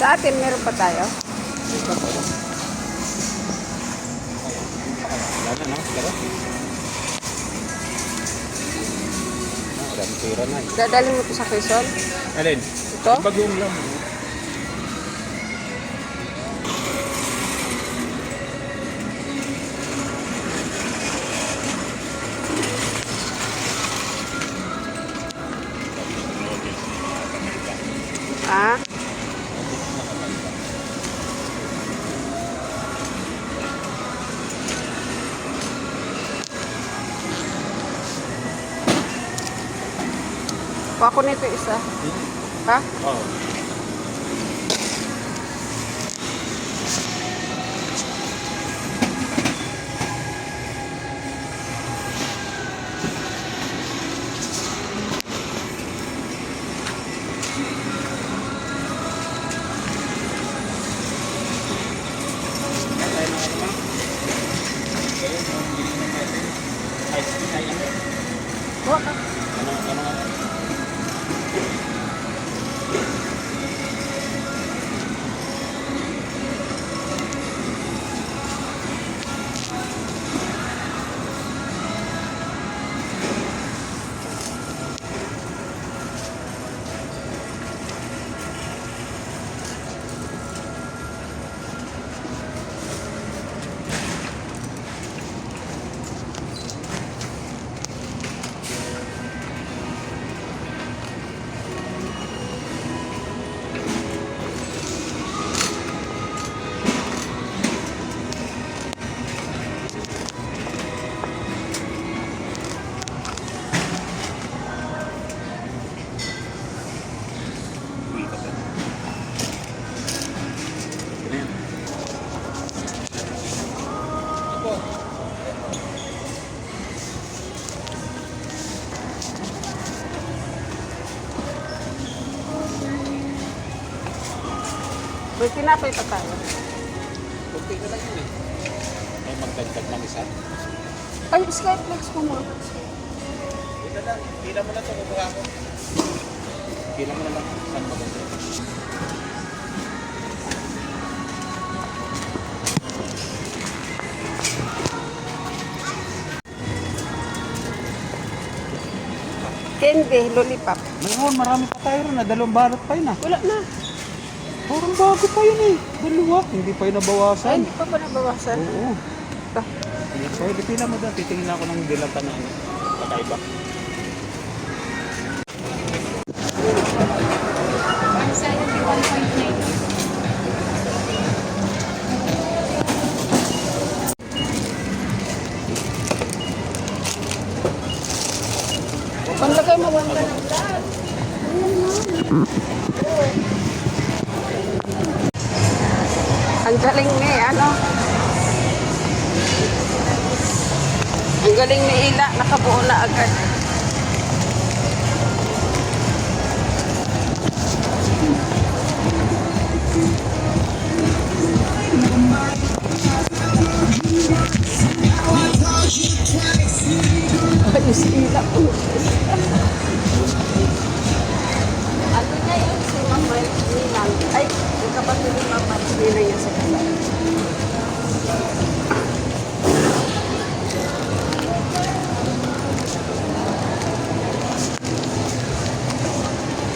Sa atin, meron pa tayo. Wala na, siguro. Dami pera na eh. Dadalhin mo ito sa Quezon. Alin? Ito? Bagong lang. Ah? Kuha ko nito isa. Ha? Oo. Kuha ka. May tinapay pa tayo. Kunti na lang yun eh. Ay, magdagdag ng isa. Ay, Skyflex mo mo. Ito lang. Pila mo na ito. Kukuha ko. Pila mo na lang. Saan maganda? Candy, lollipop. Mayroon, marami pa tayo rin. Dalawang balot pa yun ah. Wala na. Parang bago pa yun eh. Dalawa. Hindi pa yun Ay, nabawasan. hindi pa ba nabawasan? Oo. Ito. Pwede pila mo dyan. Titingin ako ng dilata na ano. Kakaiba. Panlagay mo wanda ng Ang galing ni, ano? Ang galing ni Ila, nakabuo na agad. Ayos Ila po. Ano na yun si Mama Ninang? Ay, yung kapatid ni Mama Ninang niya sa kalan.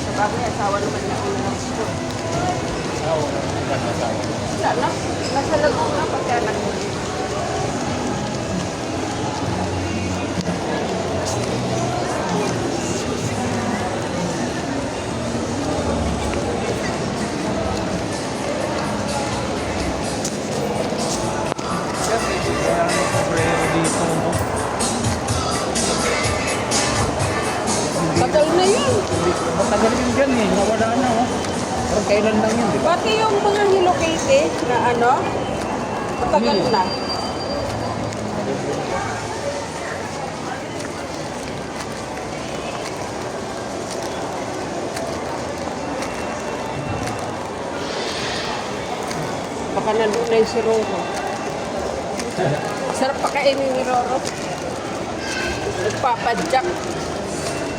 Sa bagay, asawa naman niya ang nasa. Wala na. Nasa Laguna pagka nag-ulit. Tagal na yun. Matagal yun dyan eh. Nawala na oh. Pero kailan lang yun, di ba? Pati yung mga Hello Kitty na ano, matagal na. Baka nandun na yung si Roro. Sarap pa kainin ni Roro. Nagpapadyak.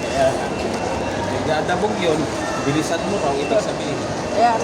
Kaya, nagdadabog yun. Bilisan mo raw, ibig sabihin. Ayan.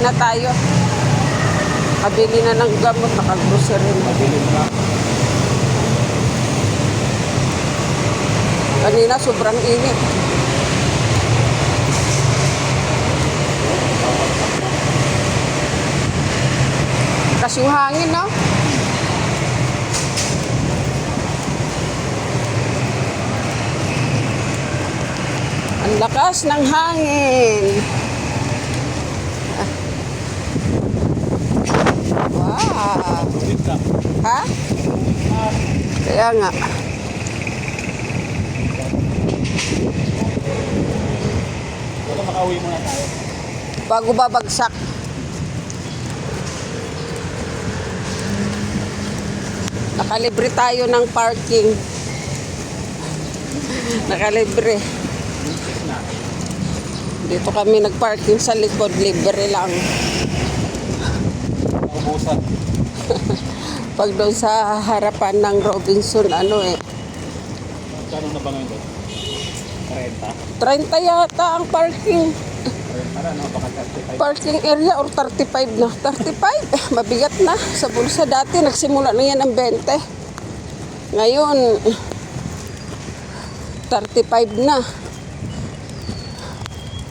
na tayo. Kabili na ng gamot, nakagrocery na. Mabili mo lang. Kanina sobrang init. Kasi yung hangin, no? Ang lakas ng hangin. Wow. Wait lang. Ha? Kaya nga. Baka makauwi muna tayo. Bago babagsak. Nakalibre tayo ng parking. Nakalibre. Dito kami nagparking sa likod. Libre lang. Naubusan. Pag doon sa harapan ng Robinson, ano eh. Kano na ba ngayon doon? 30 40? yata ang parking. 40 na, no? Baka 35. Parking area or 35 na. 35? Mabigat na. Sa bulsa dati, nagsimula na yan ng 20. Ngayon, 35 na.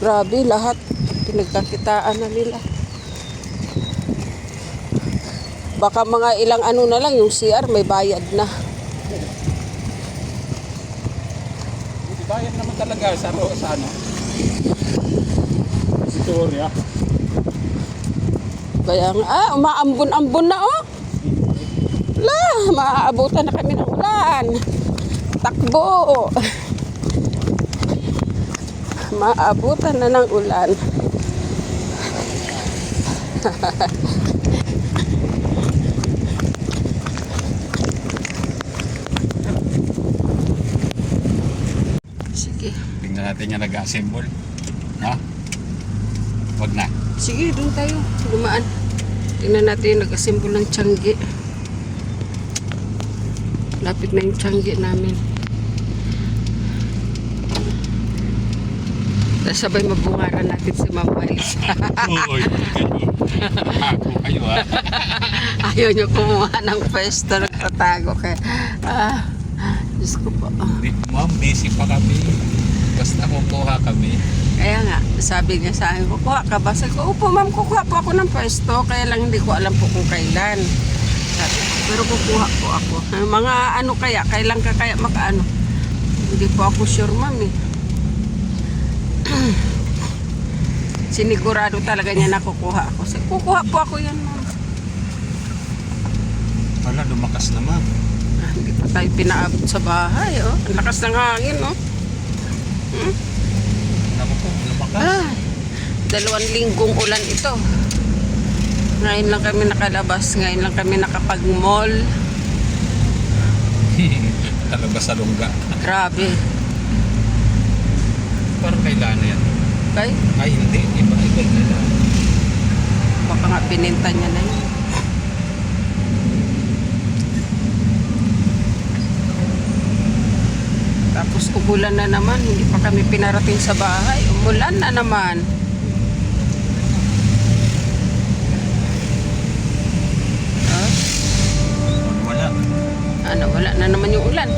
Grabe, lahat. Pinagkakitaan na nila. Baka mga ilang ano na lang, yung CR may bayad na. Hindi bayad naman talaga sa ano. Storya. Kaya nga, umaambon-ambon na oh. La, maaabutan na kami ng ulan. Takbo. Maabutan na ng ulan. Sige. Tingnan natin yung nag-assemble. Ha? Wag na. Sige, doon tayo. Dumaan. Tingnan natin yung nag-assemble ng tiyanggi. Lapit na yung tiyanggi namin. Tapos sabay mabungaran natin si Ma'am Miles. Uy, ako kayo ha. Ayaw niyo kumuha ng pwesto. Nagtatago kaya. Diyos ko po. Ma'am, busy pa kami. Basta kukuha kami. Kaya nga, sabi niya sa akin, kukuha ka ba? Sabi ko, opo ma'am, kukuha po ako ng pwesto. Kaya lang hindi ko alam po kung kailan. Sabi ko, pero kukuha po ako. Mga ano kaya, kailan ka kaya makaano? Hindi po ako sure ma'am eh. Sinigurado talaga niya na kukuha ako. Sabi, kukuha po ako yan ma'am. Wala, lumakas naman. Hindi pa tayo pinaabot sa bahay oh. Ang lakas ng hangin oh. Ako po, lumakas. 2 linggong ulan ito. Ngayon lang kami nakalabas. Ngayon lang kami nakapag-mall. Talabas sa lungga. Grabe. Parang kailan na yan. Okay? Ay, hindi. Iba-iba na lang. Baka nga pininta niya na yun. Tapos umulan na naman. Hindi pa kami pinarating sa bahay. Umulan na naman. Wala. Ano, wala na naman yung ulan.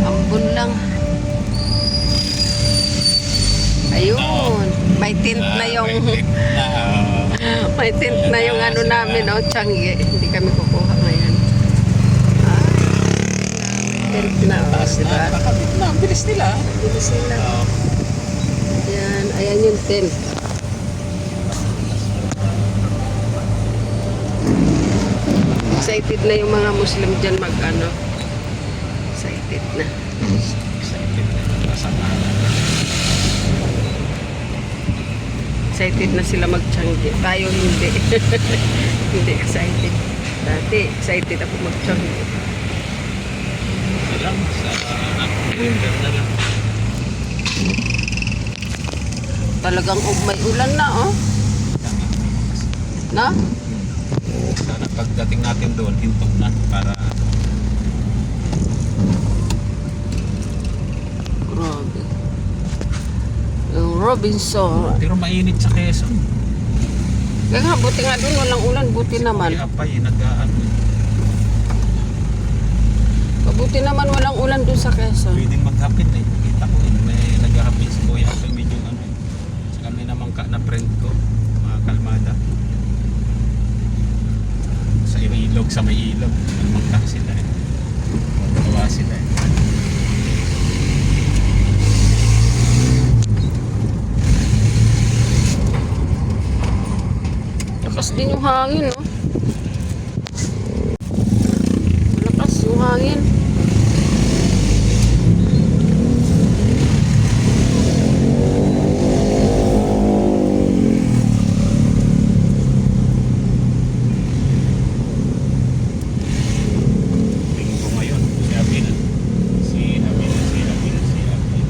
Ambon lang. Ayun. May tint na yung may tint na yung ano namin, oh, tiyanggi. Hindi kami kukuha ngayon. Tint na, oh, Taas diba? na. Kakabit na. Ang bilis nila. Bilis sila. Yan, ayan yung tent. Excited na yung mga Muslim dyan mag-ano. Excited na. Excited. Masama. Excited na sila mag-tiyanggi. Tayo hindi. Hindi excited. Dati, excited ako mag-tiyanggi. Lang sa winter na lang. Talagang may ulan na, oh. Na? Sana pagdating natin doon, hintog na para Grabe. Yung Robinson. pero mainit sa Quezon. Kaya nga, buti nga doon, walang ulan, buti naman. Kuya Apay, nag-ano. Mabuti naman walang ulan doon sa Quezon. Pwedeng maghapin eh. Kita ko eh. May naghahapin si Kuya Apay. Medyo ano eh. Sa kami namang na friend ko. Mga kalmada. Sa ilog, sa may ilog. Nagmangka sila eh. Magawa sila eh. Lakas din yung hangin, no? Malakas yung hangin. Linggo ngayon. Si Abin. Si Abin. Si Abin. Si Abin.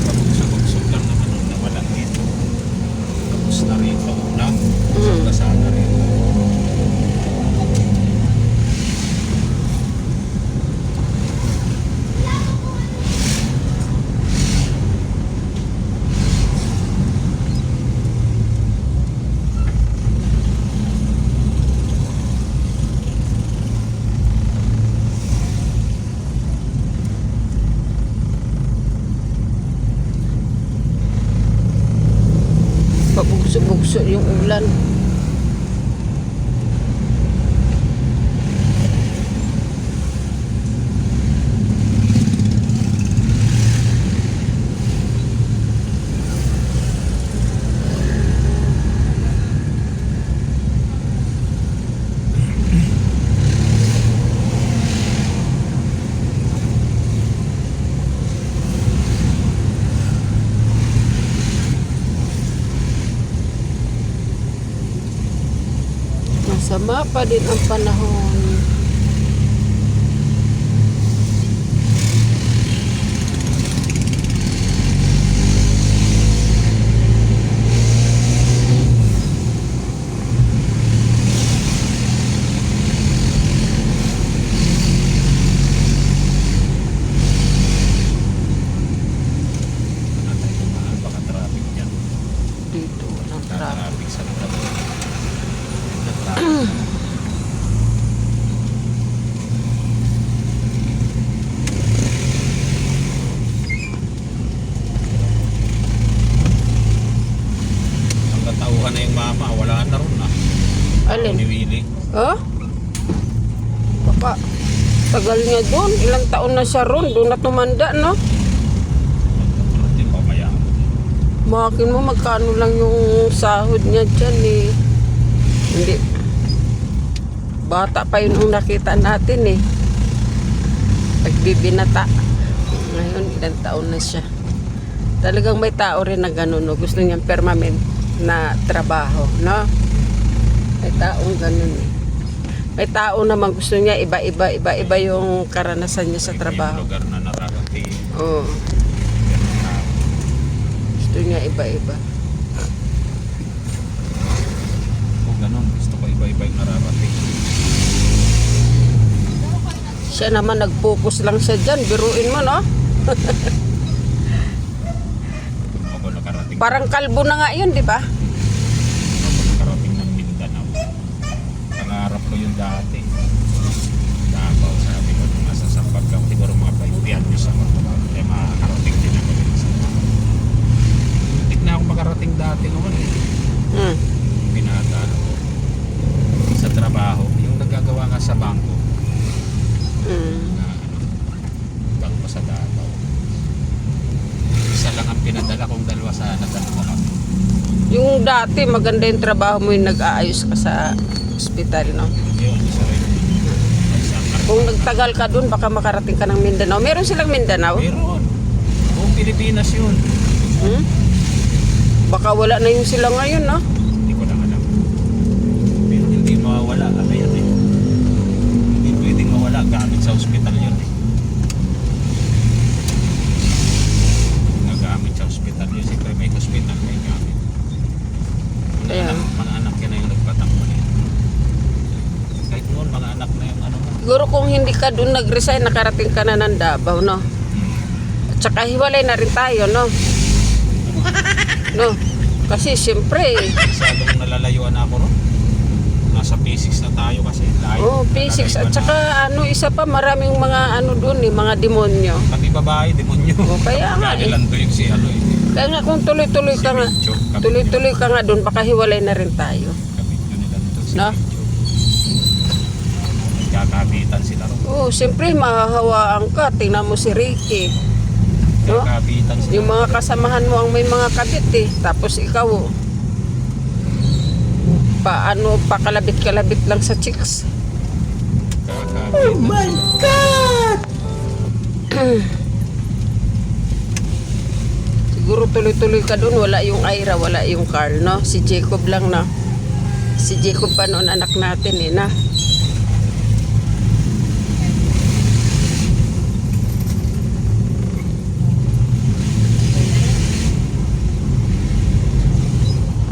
Pabugso-bugso lang naman nung nawala dito. Tapos na rito na. Sana rin. Pabugso-bugso yung ulan. Masama pa din ang panahon. Natay kumaan baka traffic dyan. Dito, walang traffic. Traffic sa traffic. Na traffic. Ang katauhan na yung mama, wala na ron na. Alin? Ni Willie. Oh? Baka, tagal niya doon. Ilang taon na siya ron. Doon na tumanda, no? Hindi pa kaya. Makin mo, magkano lang yung sahod niya dyan, eh. Hindi. Bata pa yun ang nakita natin, eh. Pagbibinata. Ngayon, ilang taon na siya. Talagang may tao rin na gano'n, no? Gusto niyang permanent na trabaho, no? May taong gano'n, eh. May tao naman gusto niya iba-iba yung karanasan niya sa Yung trabaho. lugar na nararating. Oo. Gusto niya iba-iba. Kung ganun, gusto ko iba-iba yung nararating. Siya naman nag-focus lang siya dyan. Biruin mo, no? Ako nakarating. Parang kalbo na nga yun, di ba? Ako nakarating ng Mindanao. Pangarap ko yung dati. Davao, sabi ko, nung nasa Sampagkaw, siguro mga 5 years ako. Kaya makakarating din ako din sa Hindi na ako makarating dati noon eh. Hmm. Binata ako. Sa trabaho, yung nagagawa nga sa bangko, Hmm. na bangko sa Davao. Isa lang ang pinadala kong dalawa sa dalawa kami. Yung dati, maganda yung trabaho mo yung nag-aayos ka sa ospital, no? Yun, isa rin. Kung nagtagal ka dun, baka makarating ka ng Mindanao. Meron silang Mindanao? Meron. Buong Pilipinas yun. Hmm? Baka wala na yung sila ngayon, no? Hindi ko lang alam. Pero hindi mawawala. Ano yan eh. Hindi pwedeng mawala gamit sa ospital yun eh. Nagamit sa ospital yun. Siguro kung hindi ka doon nag-resign, nakarating ka na ng Davao, no? At saka hiwalay na rin tayo, no? No? Kasi siyempre, Masyadong nalalayuan ako ron. Nasa P6 na tayo kasi. Layo. P6 at saka ano, isa pa, maraming mga ano doon mga demonyo. Pati babae, demonyo. Kaya nga eh. Gagilan to yung si ano eh. Kaya nga kung tuloy-tuloy ka nga, Medyo, tuloy-tuloy ka nga doon, baka hiwalay na rin tayo. Kabidyo nila nito si No? Medyo. Kakabitan sila ron. Oo, siyempre mahahawaan ka. Tingnan mo si Ricky. No? Kakabitan sila. Yung mga kasamahan mo ang may mga kabit eh. Tapos ikaw, pakalabit-kalabit lang sa chicks. Kakabitan sila. Siguro tuloy-tuloy ka doon. Wala yung Ira, wala yung Carl, no? Si Jacob lang na. Si Jacob pa noon anak natin eh, na.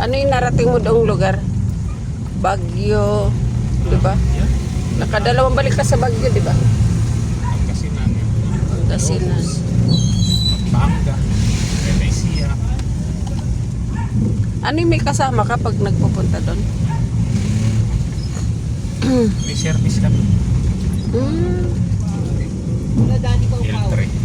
Ano yung narating mo daong lugar? Baguio, di ba? Yan. Nakadalawang balik ka sa Baguio, di ba? Pangasinan. Pangasinan. Pampanga. Venecia. Ano yung may kasama ka pag nagpupunta doon? May service kami. Hmm. Wala dani ko L3.